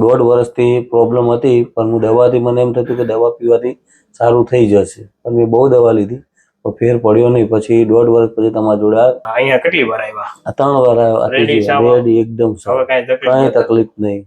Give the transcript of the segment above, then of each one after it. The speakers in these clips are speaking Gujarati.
દોઢ વર્ષથી પ્રોબ્લેમ હતી, પણ હું દવાથી મને એમ થતું કે દવા પીવાથી સારું થઈ જશે, પણ મેં બહુ દવા લીધી પણ ફેર પડ્યો નહીં. પછી 1.5 વર્ષ પછી તમારા જોડે અહીંયા કેટલી વાર આવ્યા? 3 વાર આવ્યા. રેડી એકદમ સારું, કઈ તકલીફ નહીં.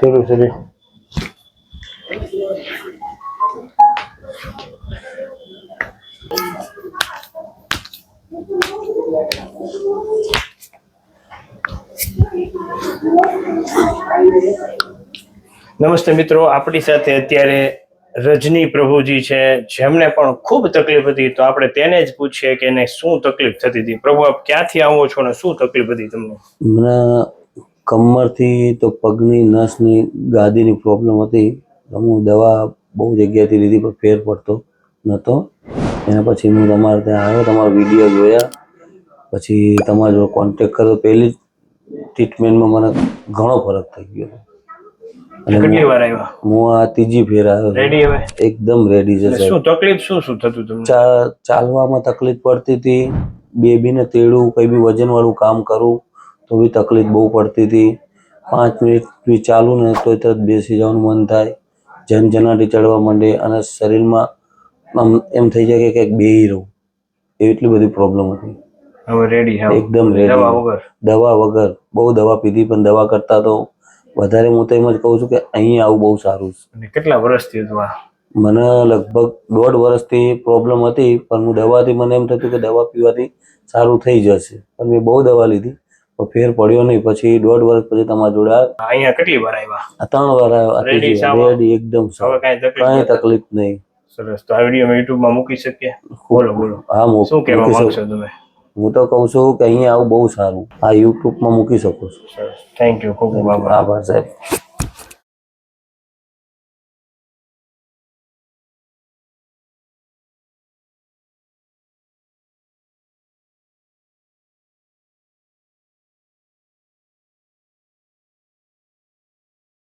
ચલો નમસ્તે મિત્રો, આપણી સાથે અત્યારે રજની પ્રભુજી છે, જેમને પણ ખૂબ તકલીફ હતી. તો આપણે તેને જ પૂછીએ કે એને શું તકલીફ થતી હતી. પ્રભુ, આપ ક્યાંથી આવો છો અને શું તકલીફ હતી તમને? મને કમરથી તો પગની નસની ગાદીની પ્રોબ્લેમ હતી. હું દવા બહુ જગ્યાએથી લીધી પણ ફેર પડતો નહોતો. એના પછી હું તમારે ત્યાં આવ્યો, તમારો વિડીયો જોયા, પછી તમારા જોડે કોન્ટેક્ટ કર્યો. પહેલી ટ્રીટમેન્ટમાં મને ઘણો ફરક થઈ ગયો. કેટલી વાર આવ્યા? હું આ 3જી ફેર આવ્યો. રેડી? હવે એકદમ રેડી છે. શું તકલીફ શું થતું તમને? ચાલવામાં તકલીફ પડતી હતી. બેબીને તેડું, કઈ બી વજન વાળું કામ કરું તો બી તકલીફ બહુ પડતી હતી. 5 મિનિટ બી ચાલુ ને તો તરત બેસી જવાનું મન થાય, ઝનઝનાટી ચડવા માંડે અને શરીરમાં આમ એમ થઈ જાય કે કંઈક બેહી રહું, એટલી બધી પ્રોબ્લેમ હતી. હવે રેડી? એકદમ રેડી, દવા વગર. બહુ દવા પીધી પણ દવા કરતા તો વધારે હું તો એમ જ કહું છું કે અહીંયા આવું બહુ સારું છે. કેટલા વર્ષથી હતું આ? મને લગભગ 1.5 વર્ષથી પ્રોબ્લેમ હતી, પણ હું દવાથી મને એમ થતું કે દવા પીવાથી સારું થઈ જશે, પણ મેં બહુ દવા લીધી પણ ફેર પડ્યો નહીં. પછી 1.5 વર્ષ પછી તમારા જોડે અહીંયા કેટલી વાર આવ્યા? 3 વાર આવ્યા. રેડી એકદમ સારું, કઈ તકલીફ નહીં. સરસ. તો આ વિડીયો યુટ્યુબમાં મૂકી શકીએ? બોલો. હા, શું કહેવા માંગશો તમે? હું તો કહું છું કે અહીંયા આવું બહુ સારું, આ યુટ્યુબમાં મૂકી શકો છો. થેન્ક યુ, ખૂબ ખૂબ આભાર. આભાર સાહેબ.